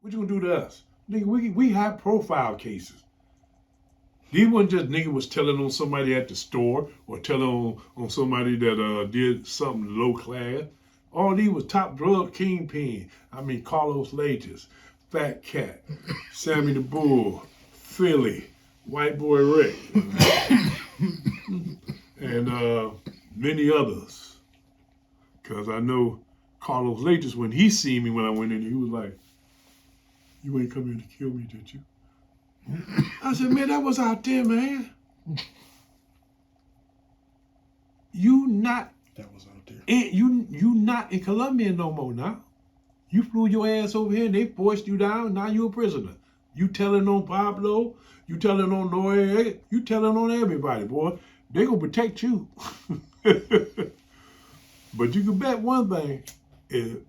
What you gonna do to us? Nigga, we high profile cases. These wasn't just nigga was telling on somebody at the store or telling on somebody that did something low class. All these was top drug kingpin. I mean, Carlos Lages, Fat Cat, Sammy the Bull, Philly, White Boy Rick, and many others. Because I know Carlos Lages, when he seen me when I went in, he was like, "You ain't come here to kill me, did you?" I said, "Man, that was out there, man. You not. That was out there. You not in Colombian no more now. You flew your ass over here and they forced you down. Now you a prisoner. You telling on Pablo. You telling on Noé. You telling on everybody, boy. They gonna protect you." But you can bet one thing: if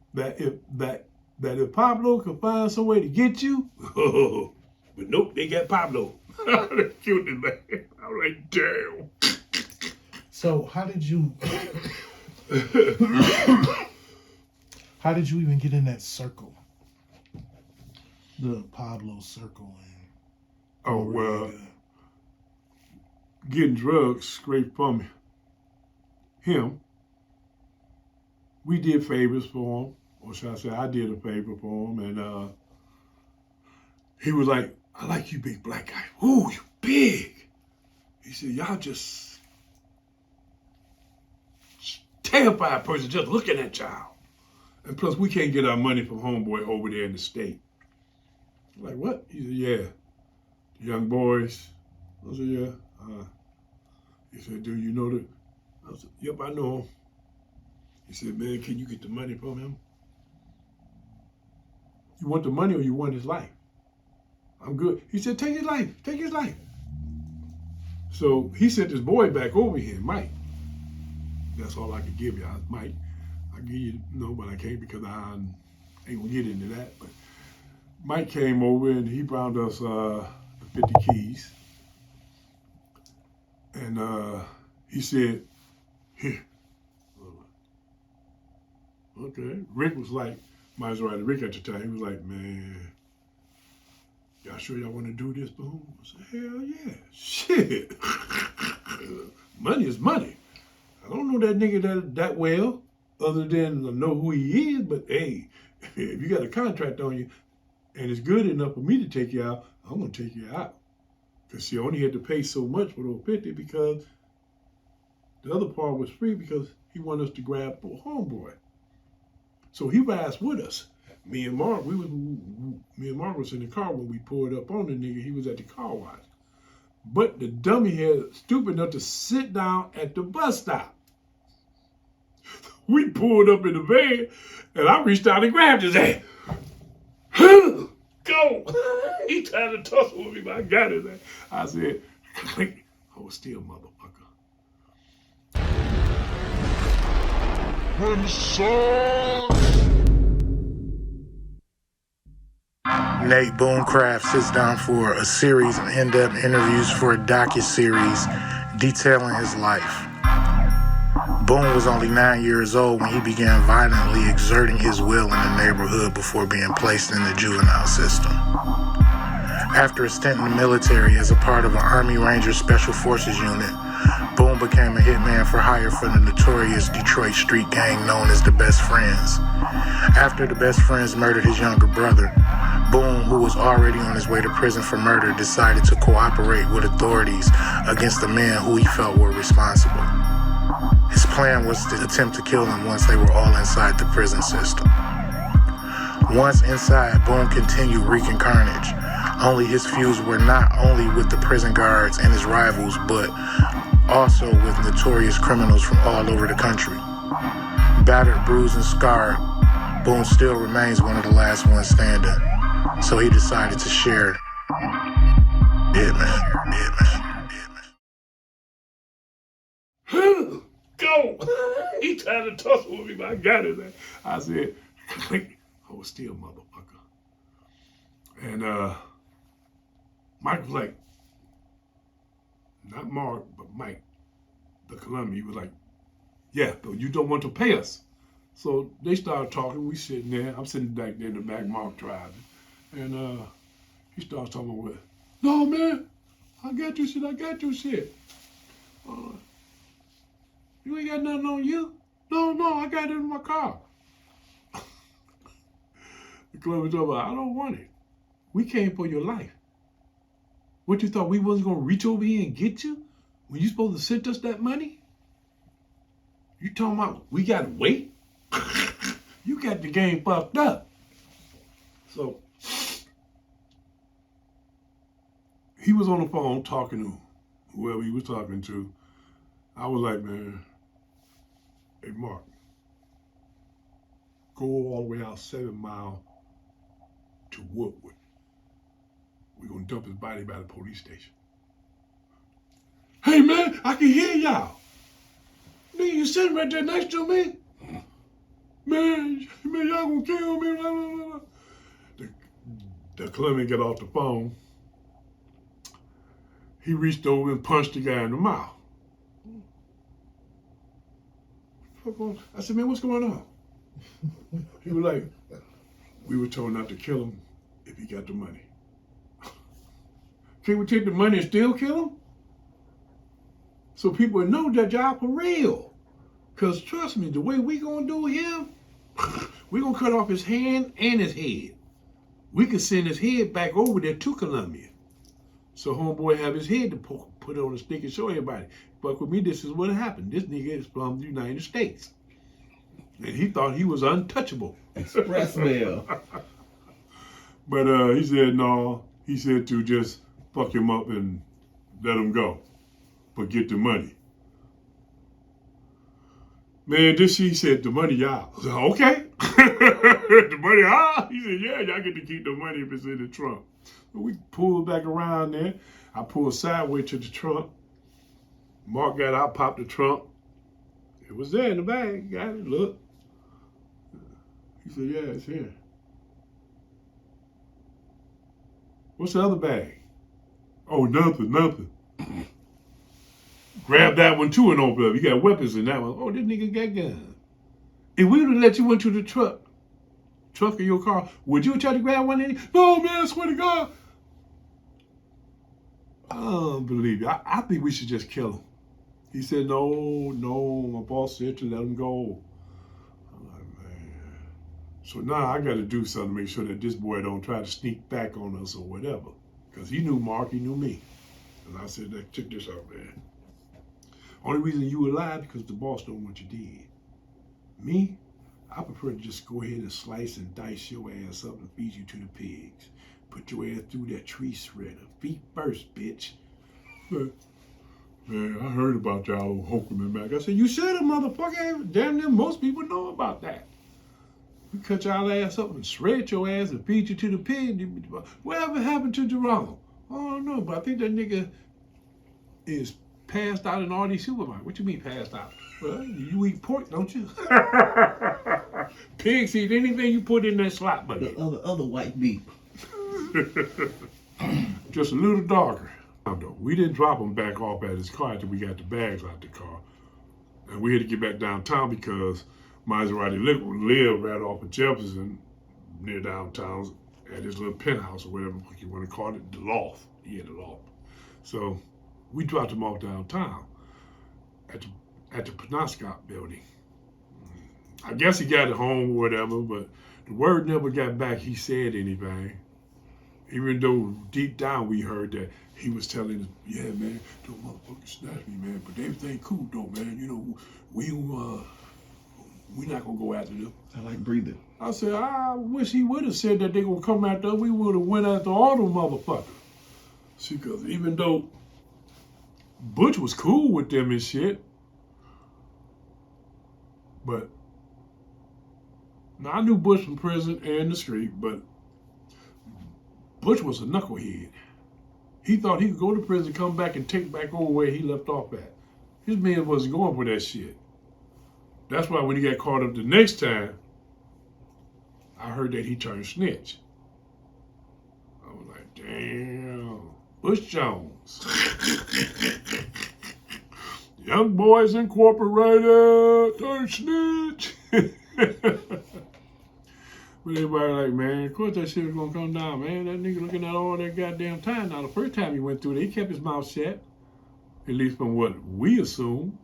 Pablo can find some way to get you, but nope, they got Pablo. They killed him, man. I was like, damn. So how did you even get in that circle? The Pablo circle. Oh, well, getting drugs straight from him. We did favors for him, or should I say I did a favor for him, and he was like, "I like you big black guy. Ooh, you big." He said, "Y'all just terrified person just looking at y'all. And plus, we can't get our money from homeboy over there in the state." I'm like, "What?" He said, "Yeah, the young boys." I said, "Yeah." He said, "Do you know that?" I said, "Yep, I know him." He said, "Man, can you get the money from him? You want the money or you want his life?" "I'm good." He said, "Take his life. Take his life." So he sent his boy back over here, Mike. That's all I could give you, Mike. I give you, no, but I can't because I ain't gonna get into that. But Mike came over and he found us the 50 keys. And he said, "Here." Okay. Rick was like, might as well write Rick at the time. He was like, "Man, y'all sure y'all want to do this, Boone?" I said, "Hell yeah. Shit." Money is money. I don't know that nigga that well, other than to know who he is, but hey, if you got a contract on you and it's good enough for me to take you out, I'm gonna take you out. Because she only had to pay so much for those 50 because the other part was free because he wanted us to grab for homeboy. So he rides with us. Me and Mark was in the car when we pulled up on the nigga. He was at the car wash. But the dummy had stupid enough to sit down at the bus stop. We pulled up in the van, and I reached out and grabbed his ass. Go! He tried to tussle with me, but I got his ass. I said, "Hold still, motherfucker." When the sun. Nate Boonecraft sits down for a series of in-depth interviews for a docu-series detailing his life. Boone was only 9 years old when he began violently exerting his will in the neighborhood before being placed in the juvenile system. After a stint in the military as a part of an Army Ranger Special Forces unit, Boone became a hitman for hire for the notorious Detroit street gang known as the Best Friends. After the Best Friends murdered his younger brother, Boone, who was already on his way to prison for murder, decided to cooperate with authorities against the men who he felt were responsible. His plan was to attempt to kill them once they were all inside the prison system. Once inside, Boone continued wreaking carnage. Only his feuds were not only with the prison guards and his rivals, but also with notorious criminals from all over the country. Battered, bruised, and scarred, Boone still remains one of the last ones standing. So he decided to share Hitman. Go! He tried to tussle with me, but I got his ass. I said, "Hold still, motherfucker." And Mike was like, not Mark, but Mike, the Colombian, he was like, "Yeah, but you don't want to pay us." So they started talking. We sitting there. I'm sitting back there in the back, Mark driving. And he starts talking about, no, man, I got your shit. You ain't got nothing on you? No, I got it in my car. The club was talking about, I don't want it. We came for your life. What, you thought we wasn't going to reach over here and get you when you supposed to send us that money? You talking about we got to wait? You got the game fucked up. So he was on the phone talking to whoever he was talking to. I was like, man, hey, Mark, go all the way out 7 Mile to Woodward. We're going to dump his body by the police station. Hey, man, I can hear y'all. Nigga, you sitting right there next to me? Man, y'all gonna kill me. Blah, blah, blah. The Colombian got off the phone. He reached over and punched the guy in the mouth. I said, man, what's going on? He was like, we were told not to kill him if he got the money. Can't we take the money and still kill him? So people would know that y'all for real. Because trust me, the way we gonna do him, we gonna cut off his hand and his head. We could send his head back over there to Colombia. So homeboy have his head to put on a stick and show everybody. But with me, this is what happened. This nigga is from the United States. And he thought he was untouchable. Express mail. But he said no. He said to just fuck him up and let him go. But get the money. Man, he said, the money y'all. I said, okay. The money y'all? He said, yeah, y'all get to keep the money if it's in the trunk. So we pulled back around there. I pulled sideways to the trunk. Mark got out, popped the trunk. It was there in the bag. Got it, look. He said, yeah, it's here. What's the other bag? Oh, nothing. Grab that one too and open up. You got weapons in that one. Oh, this nigga got guns. If we would have let you into the trunk of your car, would you try to grab one in it? No, man, I swear to God. I don't believe you. I think we should just kill him. He said, no, my boss said to let him go. I'm like, man. So now I got to do something to make sure that this boy don't try to sneak back on us or whatever. Because he knew Mark, he knew me. And I said, check this out, man. Only reason you alive because the boss don't want you dead. Me, I prefer to just go ahead and slice and dice your ass up and feed you to the pigs. Put your ass through that tree shredder. Feet first, bitch. But, man, I heard about y'all hokum and Mac. I said, you should have, motherfucker. Damn near most people know about that. We cut y'all ass up and shred your ass and feed you to the pig. Whatever happened to Jerome? I don't know, but I think that nigga is passed out in all these supermarkets. What you mean passed out? Well, you eat pork, don't you? Pigs eat anything you put in that slot bucket. The other white beef. Just a little darker. We didn't drop him back off at his car until we got the bags out the car. And we had to get back downtown because Maserati lived right off of Jefferson, near downtown, at his little penthouse or whatever you want to call it, the loft. He had a loft. So we dropped him off downtown at the Penobscot building. I guess he got it home or whatever, but the word never got back he said anything. Even though deep down we heard that he was telling us, yeah, man, don't motherfuckers snatch me, man, but everything cool though, man. You know, we not gonna go after them. I like breathing. I said, I wish he would have said that they gonna come after us. We would have went after all them motherfuckers. See, because even though Butch was cool with them and shit, but now I knew Butch from prison and the street, but Butch was a knucklehead. He thought he could go to prison, come back, and take back over where he left off at. His man wasn't going for that shit. That's why when he got caught up the next time, I heard that he turned snitch. I was like, damn, Butch Jones. Young Boys Incorporated, turned snitch. But everybody like, man, of course that shit was gonna come down, man. That nigga looking at all that goddamn time. Now, the first time he went through it, he kept his mouth shut, at least from what we assume.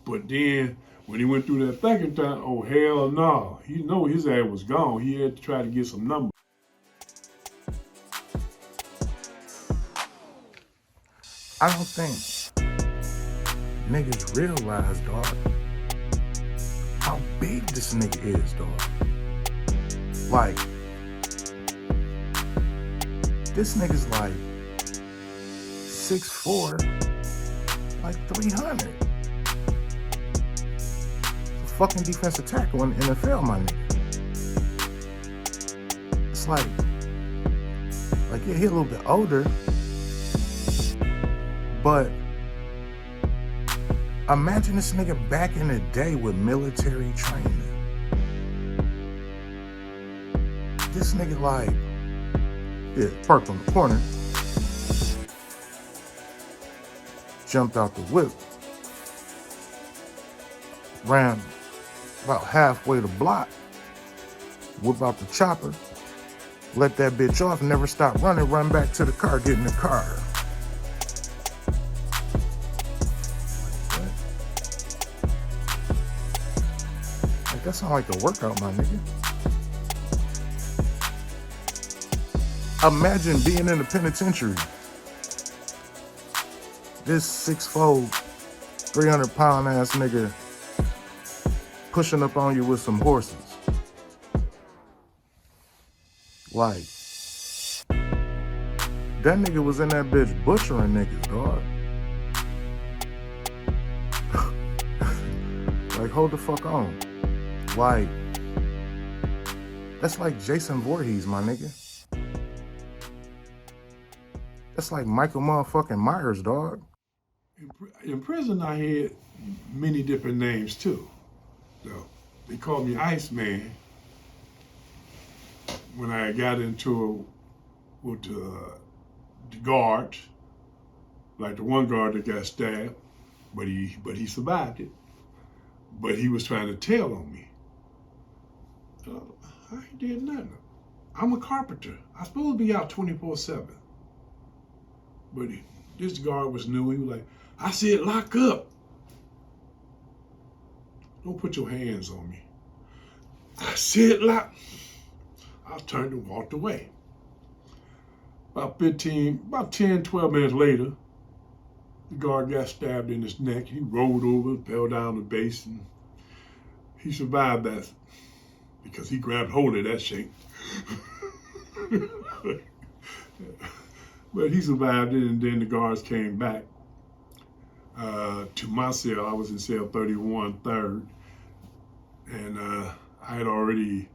But then, when he went through that second time, oh, hell no. He know his ass was gone. He had to try to get some numbers. I don't think niggas realize, dog, how big this nigga is, dog. Like, this nigga's like 6'4", like 300. It's a fucking defensive tackle in the NFL, my nigga. It's like yeah, he a little bit older, but imagine this nigga back in the day with military training. This nigga like, yeah, parked on the corner, jumped out the whip, ran about halfway the block, whip out the chopper, let that bitch off, never stop running, run back to the car, get in the car. Like, that sound like a workout, my nigga. Imagine being in the penitentiary. This 6'4", 300-pound ass nigga pushing up on you with some horses. Like, that nigga was in that bitch butchering niggas, dog. Like, hold the fuck on. Like, that's like Jason Voorhees, my nigga. That's like Michael motherfucking Myers, dog. In prison, I had many different names too. So they called me Iceman when I got into with the guards, like the one guard that got stabbed, but he survived it. But he was trying to tell on me. I ain't did nothing. I'm a carpenter. I'm supposed to be out 24/7. But this guard was new. He was like, I said, lock up. Don't put your hands on me. I said, lock. I turned and walked away. About 10, 12 minutes later, the guard got stabbed in his neck. He rolled over, fell down the base, and he survived that because he grabbed hold of that shit. But he survived it, and then the guards came back to my cell. I was in cell 31, third, and I had already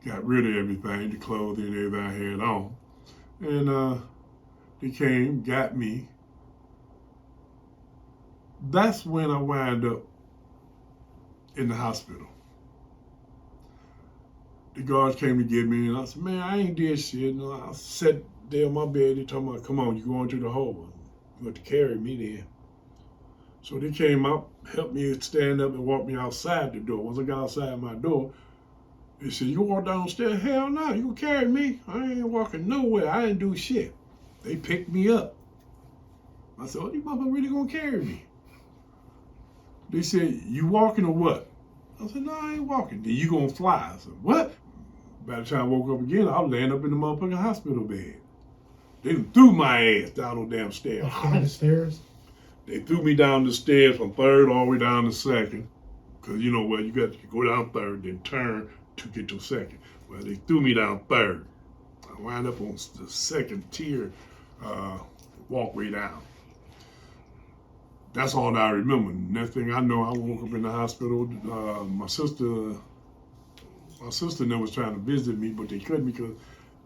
got rid of everything, the clothing and everything I had on. And they came, got me. That's when I wound up in the hospital. The guards came to get me, and I said, man, I ain't did shit. No, I sat there on my bed. They told me, come on, you going to the hole. You got to carry me there. So they came out, helped me stand up and walk me outside the door. Once I got outside my door, they said, you walk downstairs? Hell no, you gonna carry me? I ain't walking nowhere. I didn't do shit. They picked me up. I said, oh, these motherfuckers really gonna carry me? They said, you walking or what? I said, no, I ain't walking. Then you gonna fly? I said, what? By the time I woke up again, I was laying up in the motherfucking hospital bed. They threw my ass down those damn stairs. Down the stairs? They threw me down the stairs from third all the way down to second. Because you know what, you got to go down third, then turn to get to second. Well, they threw me down third. I wound up on the second tier walkway down. That's all that I remember. Next thing I know, I woke up in the hospital. My sister never was trying to visit me, but they couldn't because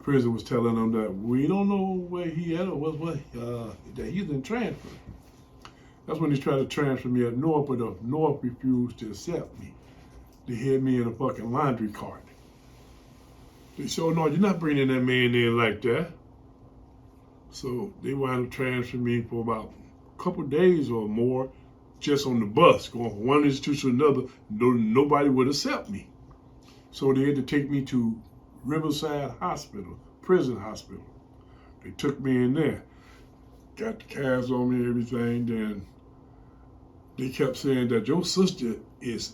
prison was telling them that we don't know where he at or that he's in transfer. That's when they tried to transfer me up north, but up north refused to accept me. They had me in a fucking laundry cart. They said, oh, no, you're not bringing that man in like that. So they wound up transferring me for about a couple days or more just on the bus, going from one institution to another. Nobody would accept me. So they had to take me to Riverside Hospital, prison hospital. They took me in there, got the calves on me and everything. Then they kept saying that your sister is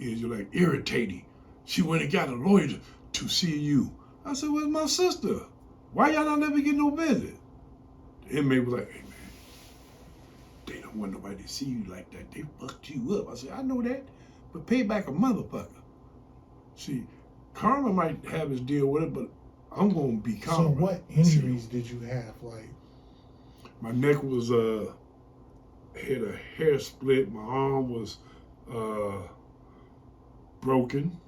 like irritating. She went and got a lawyer to see you. I said, where's my sister? Why y'all not never get no visit? The inmate was like, hey man, they don't want nobody to see you like that. They fucked you up. I said, I know that, but Payback a motherfucker. See, karma might have his deal with it, but I'm gonna be karma. So what injuries did you have? Like, my neck was had a hair split. My arm was broken.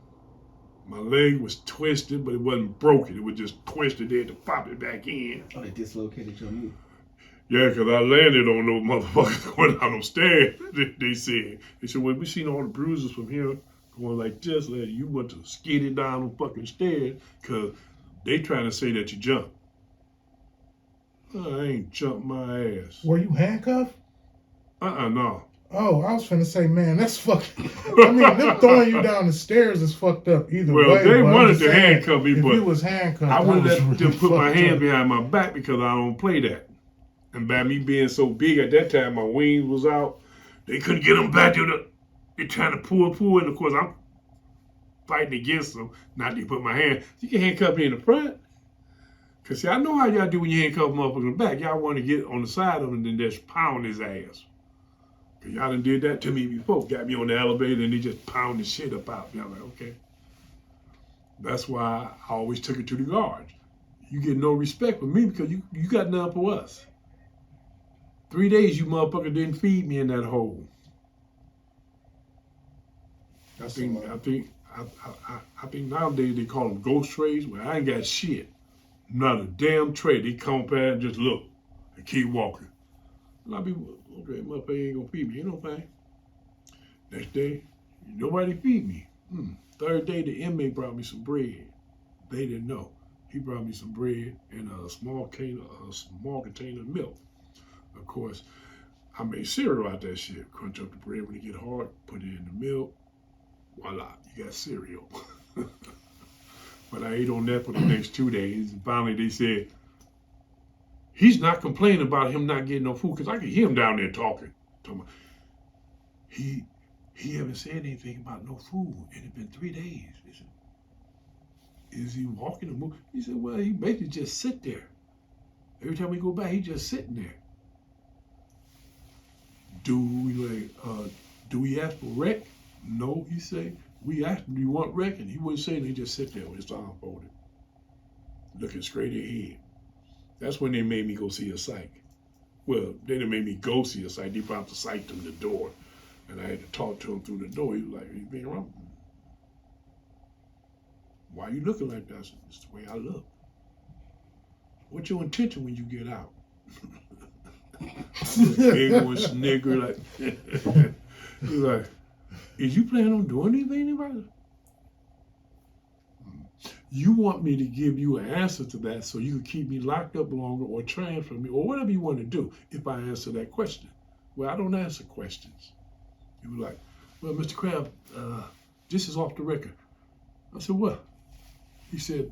My leg was twisted, but it wasn't broken. It was just twisted. They had to pop it back in. Oh, they dislocated your knee. Yeah, because I landed on those motherfuckers going down those stairs. They said, well, we seen all the bruises from here going like this, lady. You went to skid it down the fucking stairs because they trying to say that you jumped. I ain't jumped my ass. were you handcuffed? No. Oh, I was finna say, man, that's fucking. I mean, them throwing you down the stairs is fucked up either way. Well, they but I'm wanted just to saying, handcuff me, if but you was handcuffed, I wouldn't that was let them really put my fucked hands up. behind my back because I don't play that. And by me being so big at that time, my wings was out. They couldn't get them back. They're trying to pull, and of course I'm fighting against them. Not to put my hand. You can handcuff me in the front. Cause see, I know how y'all do when you handcuff a motherfucker in the back. Y'all want to get on the side of him and then just pound his ass. Cause y'all done did that to me before. Got me on the elevator and they just pound the shit up out me. I'm like, okay. That's why I always took it to the guards. You get no respect for me because you got nothing for us. 3 days you motherfucker didn't feed me in that hole. I think nowadays they call them ghost trays. Well, I ain't got shit. Not a damn tray. They come past and just look and keep walking. A lot of people, okay, motherfucker ain't gonna feed me. Ain't no thing. Next day, nobody feed me. Third day, the inmate brought me some bread. They didn't know. He brought me some bread and a small container of milk. Of course, I made cereal out that shit. Crunch up the bread when it get hard, put it in the milk. Voila, you got cereal. But I ate on that for the next 2 days. And finally they said, he's not complaining about him not getting no food, because I could hear him down there talking. He haven't said anything about no food, and it's been 3 days. They said, is he walking or moving? He said, well, he basically just sit there. Every time we go back, he just sitting there. Do we ask for rec? No, he said. We asked him, do you want rec? And he wouldn't say anything. He just sit there with his arm folded, looking straight ahead. That's when they made me go see a psych. Well, they didn't make me go see a psych. They brought the psych to the door. And I had to talk to him through the door. He was like, you being wrong? Why you looking like that? I said, it's the way I look. What's your intention when you get out? Big one snigger like he's like, is you planning on doing anything about it? You want me to give you an answer to that so you can keep me locked up longer or transfer me or whatever you want to do if I answer that question. Well, I don't answer questions. He was like, well, Mr. Crab, this is off the record. I said, what? He said,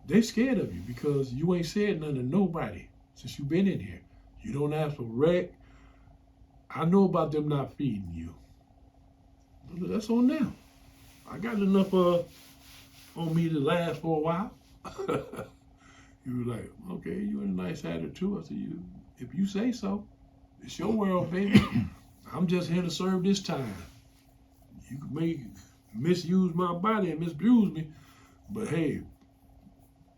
they scared of you because you ain't said nothing to nobody since you've been in here. You don't ask for rec. I know about them not feeding you. That's on them. I got enough on me to last for a while. He was like, okay, you in a nice attitude. I said, if you say so. It's your world, baby. I'm just here to serve this time. You may misuse my body and misabuse me, but hey,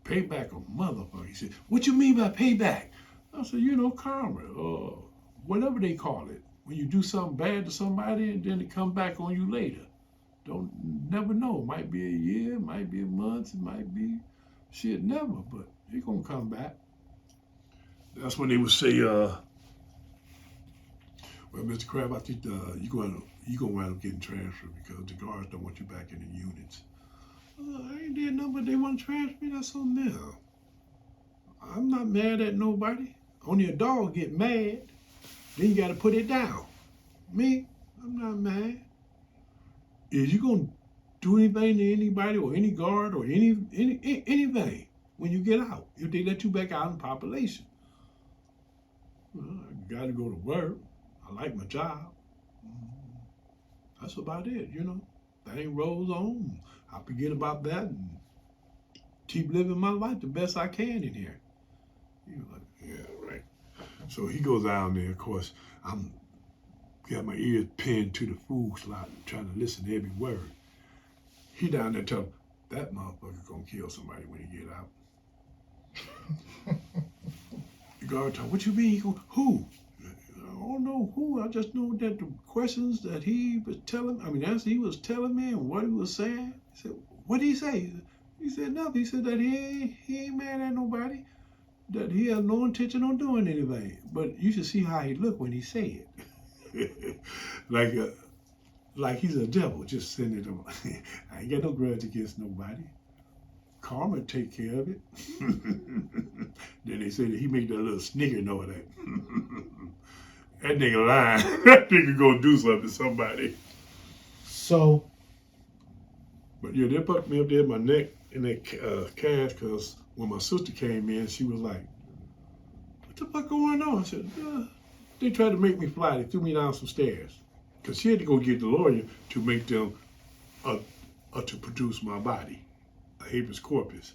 payback a motherfucker. He said, what you mean by payback? I said, karma, or whatever they call it. When you do something bad to somebody and then it come back on you later. Never know. Might be a year, might be a month, it might be shit, never, but it gonna come back. That's when they would say, well, Mr. Crab, I think you're gonna wind up getting transferred because the guards don't want you back in the units. I ain't did nothing, but they want to transfer me. That's on them. I'm not mad at nobody. Only a dog get mad. Then you got to put it down. Me, I'm not mad. Is you gonna do anything to anybody or any guard or anything when you get out, if they let you back out in population. Well, I got to go to work. I like my job. That's about it, you know. Thing rolls on. I forget about that and keep living my life the best I can in here. You're like, yeah, right. So he goes down there. Of course, I'm got my ears pinned to the food slot, trying to listen to every word. He down there telling that motherfucker's gonna kill somebody when he get out. The guard told, what you mean? He go, who? I don't know who. I just know that the questions that he was telling, as he was telling me and what he was saying. He said, what did he say? He said nothing. He said that he ain't mad at nobody, that he has no intention on doing anything. But you should see how he looked when he said it. like he's a devil, just sending it on. I ain't got no grudge against nobody. Karma take care of it. Then they said that he made that little snicker noise that. That nigga lying. That nigga gonna do something to somebody. So. But yeah, they put me up there in my neck in that cast, because when my sister came in, she was like, what the fuck going on? I said, they tried to make me fly. They threw me down some stairs. Because she had to go get the lawyer to make them, to produce my body, a habeas corpus.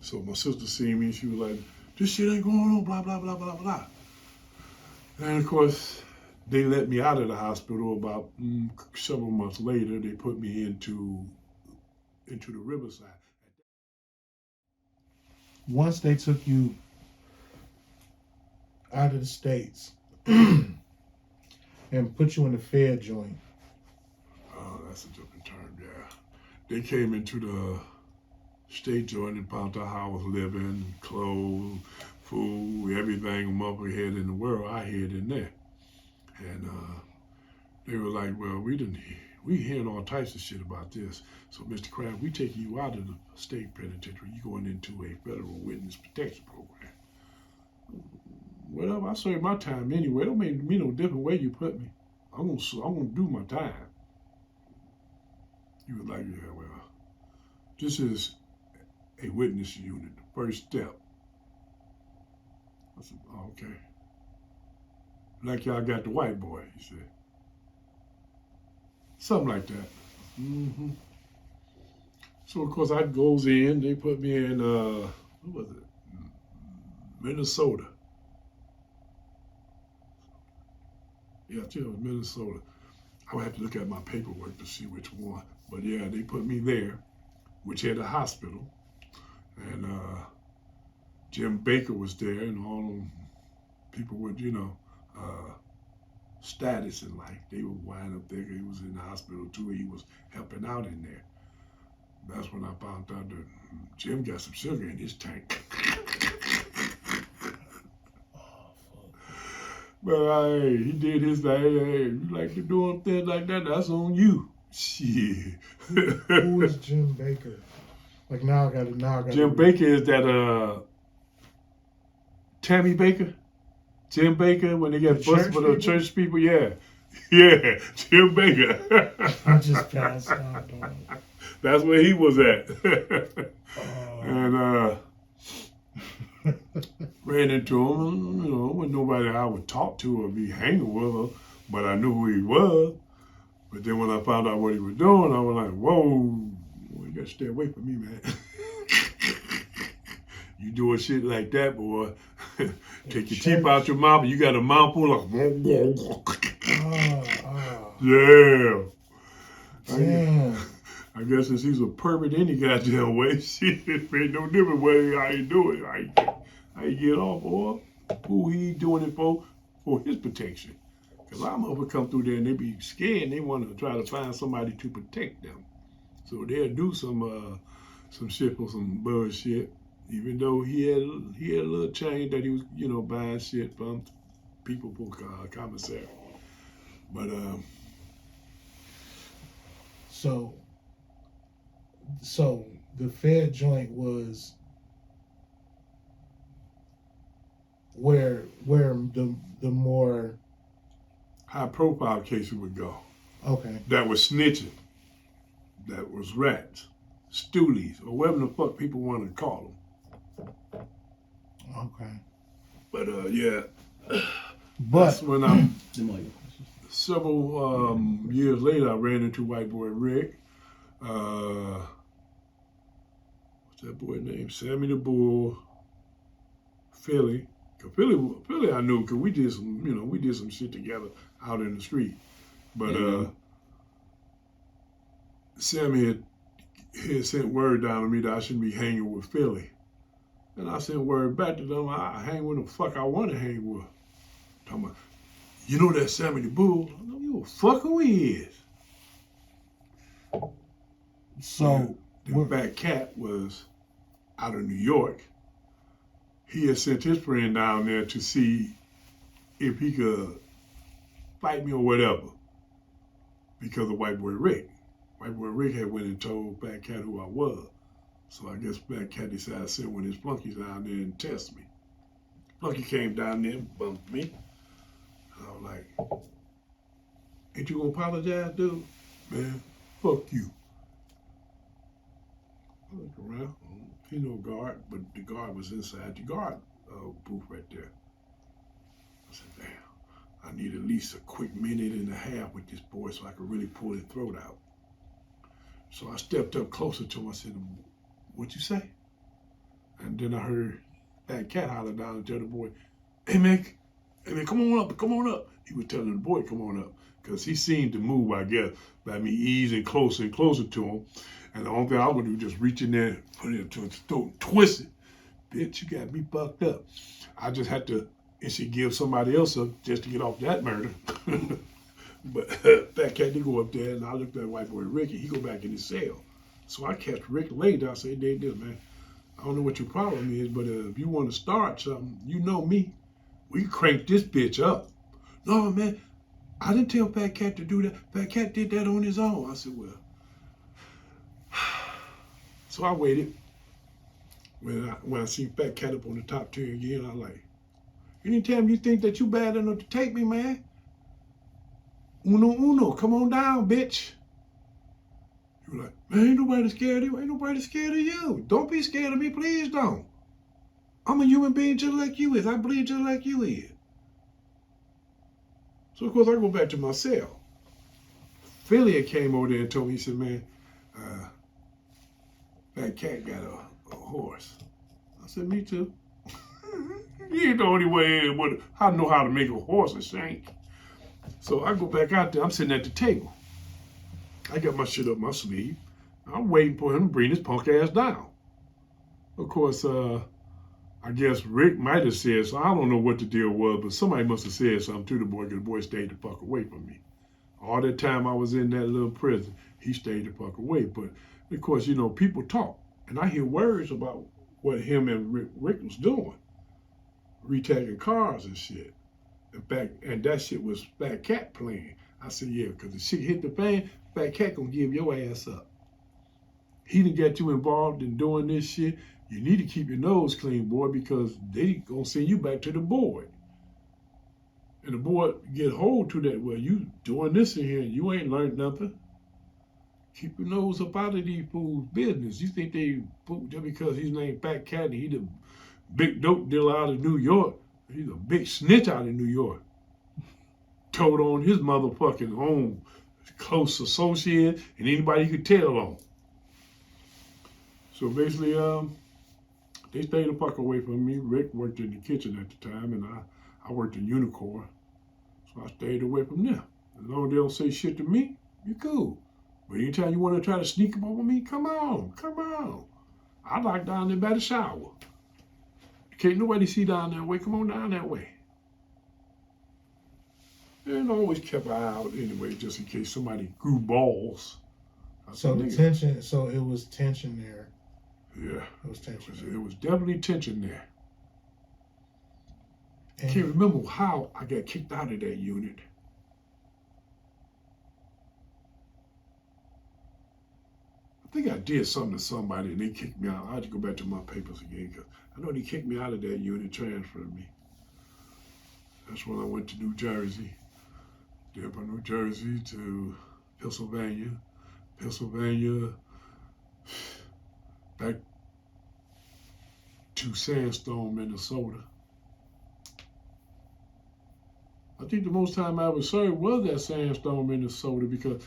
So my sister seen me and she was like, this shit ain't going on, blah, blah, blah, blah, blah. And of course, they let me out of the hospital about several months later. They put me into the Riverside. Once they took you out of the States and put you in the Fed joint. Oh, that's a different term, yeah. They came into the state joint and found out how I was living, clothes, food, everything a motherfucker had in the world, I had in there. And they were like, well, we hearing all types of shit about this. So, Mr. Kraft, we taking you out of the state penitentiary. You going into a federal witness protection program. Whatever, I served my time anyway. It don't make me no different way you put me. I'm gonna do my time. You were like, yeah, well, this is a witness unit, the first step. I said, oh, okay. Like y'all got the white boy, he said. Something like that. Mm-hmm. So, of course, I goes in. They put me in, what was it? Minnesota. Yeah, I think it was Minnesota. I would have to look at my paperwork to see which one. But yeah, they put me there, which had a hospital. And Jim Baker was there, and all them people with, status in life. They were wind up there. He was in the hospital too. He was helping out in there. That's when I found out that Jim got some sugar in his tank. But he did his thing. Hey, you like to do things like that, that's on you. Shit. Who is Jim Baker? Like now I got Jim Baker is that Tammy Baker? Jim Baker, when they get busted for the church people, yeah. Yeah, Jim Baker. I just passed out, dog. That's where he was at. And ran into him, with nobody I would talk to or be hanging with him, but I knew who he was. But then when I found out what he was doing, I was like, whoa, you gotta stay away from me, man. You doing shit like that, boy. Take your teeth out your mouth, and you got a mouthful of yeah. Damn. I guess since he's a pervert any goddamn way, shit, it ain't no different way how he do it. How he get off, boy. Who he doing it for his protection. Because I'm over come through there and they be scared and they want to try to find somebody to protect them. So they'll do some shit for some bullshit. Even though he had a little change that he was, buying shit from people for commissary. But So the Fed joint was where the more high profile cases would go. Okay. That was snitching. that was rats, stoolies, or whatever the fuck people want to call them. Okay. But yeah, But that's when Them all your questions. several years later, I ran into white boy Rick. What's that boy name? Sammy the Bull. Philly. Philly I knew because we did some shit together out in the street. But Sammy had sent word down to me that I shouldn't be hanging with Philly. And I sent word back to them, I hang with the fuck I want to hang with. Talking about, you know that Sammy the Bull? I don't give a fuck who he is. so The Fat Cat was out of New York. He had sent his friend down there to see if he could fight me or whatever because of White Boy Rick. White Boy Rick had went and told Fat Cat who I was. So I guess Fat Cat decided to send one of his flunkies down there and test me. Flunky came down there and bumped me. And I was like, ain't you gonna apologize, dude? Man, fuck you. I looked around. He no guard, but the guard was inside the guard booth right there. I said, damn, I need at least a quick minute and a half with this boy so I could really pull his throat out. So I stepped up closer to him. I said, what'd you say? And then I heard that cat holler down and tell the boy, hey man, come on up. He was telling the boy, come on up. Because he seemed to move, I guess, by me easing closer and closer to him. And the only thing I would do was just reach in there, put it to his throat, and twist it. Bitch, you got me fucked up. I just had to, and she give somebody else up just to get off that murder. But Fat Cat did go up there, and I looked at white boy Ricky. He go back in his cell. So I catch Rick later. I say, this, man, I don't know what your problem is, but if you want to start something, you know me. We crank this bitch up. No, man, I didn't tell Fat Cat to do that. Fat Cat did that on his own. I said, well. So I waited. When I see Fat Cat up on the top tier again, I like, anytime you think that you bad enough to take me, man, uno, come on down, bitch. You were like, man, ain't nobody scared of you. Ain't nobody scared of you. Don't be scared of me, please don't. I'm a human being just like you is. I bleed just like you is. So, of course, I go back to my cell. Philly came over there and told me, he said, man, that cat got a horse. I said, me too. You ain't the only way I know how to make a horse a shank. So I go back out there. I'm sitting at the table. I got my shit up my sleeve. I'm waiting for him to bring his punk ass down. Of course, I guess Rick might have said, so I don't know what the deal was, but somebody must have said something to the boy because the boy stayed the fuck away from me. All that time I was in that little prison, he stayed the fuck away. But of course, you know, people talk, and I hear words about what him and Rick was doing, retagging cars and shit. In fact, and that shit was Fat Cat playing. I said, yeah, because the shit hit the fan, Fat Cat gonna give your ass up. He done got you involved in doing this shit. You need to keep your nose clean, boy, because they gonna send you back to the board. And the board get hold to that, well, you doing this in here and you ain't learned nothing. Keep your nose up out of these fools' business. You think they, just because he's named Fat Cat and he the big dope dealer out of New York, he's a big snitch out of New York. Told on his motherfucking own close associate and anybody he could tell on. So basically, they stayed the fuck away from me. Rick worked in the kitchen at the time, and I worked in Unicorn. So I stayed away from them. As long as they don't say shit to me, you're cool. But anytime you want to try to sneak up on me, come on. I like down there by the shower. Can't nobody see down that way. Come on down that way. And I always kept an eye out anyway, just in case somebody grew balls. So the tension, so it was tension there. Yeah. It was tension. It was definitely tension there. And I can't remember how I got kicked out of that unit. I think I did something to somebody and they kicked me out. I had to go back to my papers again because I know they kicked me out of that unit, transferred me. That's when I went to New Jersey. Then from New Jersey to Pennsylvania. Pennsylvania, back to Sandstone, Minnesota. I think the most time I ever served was at Sandstone, Minnesota, because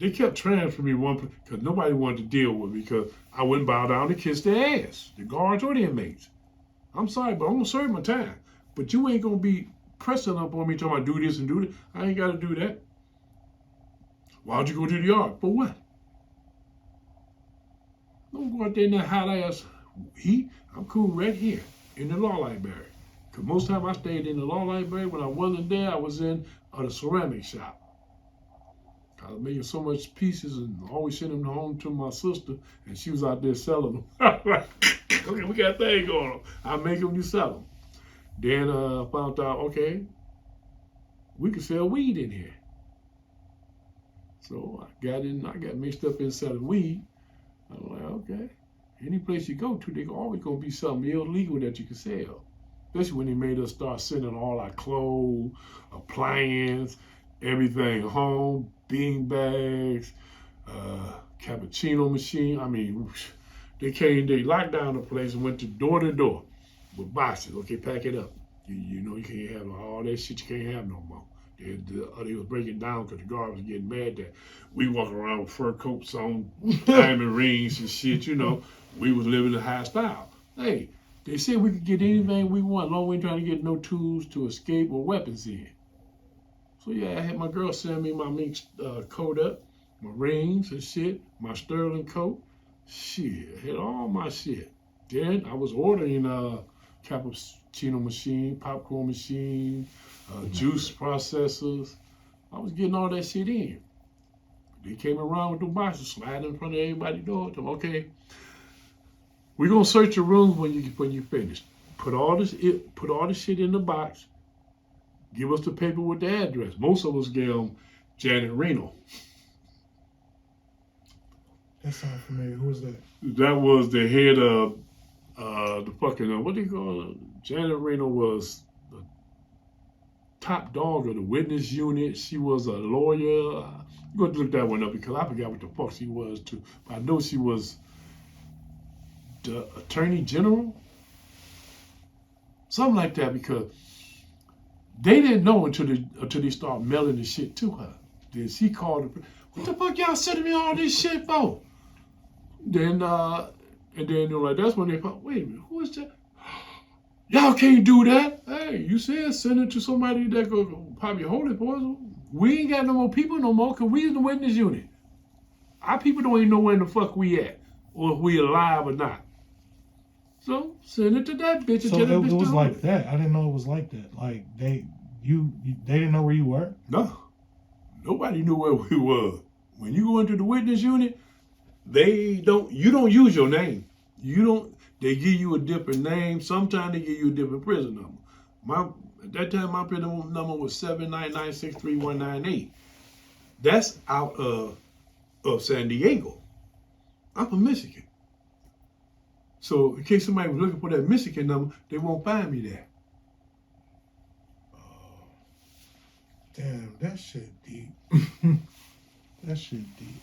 they kept transferring me one place because nobody wanted to deal with me because I wouldn't bow down to kiss their ass, the guards or the inmates. I'm sorry, but I'm going to serve my time. But you ain't going to be pressing up on me talking about do this and do that. I ain't got to do that. Why'd you go to the yard? For what? Don't go out there in that hot ass heat. I'm cool right here in the law library. Because most time I stayed in the law library. When I wasn't there, I was in the ceramic shop. I was making so much pieces and always sending them home to my sister, and she was out there selling them. Okay, we got a thing going on. I make them, you sell them. Then I found out, okay, we can sell weed in here. So I got mixed up in selling weed. I'm like, okay, any place you go to, they always gonna be something illegal that you can sell. Especially when they made us start sending all our clothes, appliances, everything home, bean bags, cappuccino machine. I mean, they locked down the place and went to door with boxes. Okay, pack it up. You know you can't have all that shit. You can't have no more. They was breaking down because the guard was getting mad that we walk around with fur coats on, diamond rings and shit. You know, we was living in high style. Hey, they said we could get anything we want, long we ain't trying to get no tools to escape or weapons in. So yeah, I had my girl send me my mink coat up, my rings and shit, my sterling coat. Shit, I had all my shit. Then I was ordering cappuccino machine, popcorn machine, juice processors. I was getting all that shit in. They came around with the boxes, sliding in front of everybody's door. Told them, okay, we're gonna search your room when you finish. Put all this shit in the box. Give us the paper with the address. Most of us gave them Janet Reno. That sounds familiar. Who was that? That was the head of the fucking what do you call it? Janet Reno was the top dog of the witness unit. She was a lawyer. I'm going to look that one up because I forgot what the fuck she was too. But I know she was the attorney general, something like that, because they didn't know until they started mailing the shit to her. Then she called her. What the fuck y'all sending me all this shit for? Then and then they were like, that's when they thought, wait a minute, who is that? Y'all can't do that. Hey, you said send it to somebody that could probably hold it for us. We ain't got no more people no more because we in the witness unit. Our people don't even know where the fuck we at or if we alive or not. So send it to that bitch. So it was like that. I didn't know it was like that. Like they didn't know where you were? No. Nobody knew where we were. When you go into the witness unit, you don't use your name. They give you a different name. Sometimes they give you a different prison number. At that time, my prison number was 79963-198. That's out of San Diego. I'm from Michigan. So in case somebody was looking for that Michigan number, they won't find me there. Damn, that shit deep. That shit deep.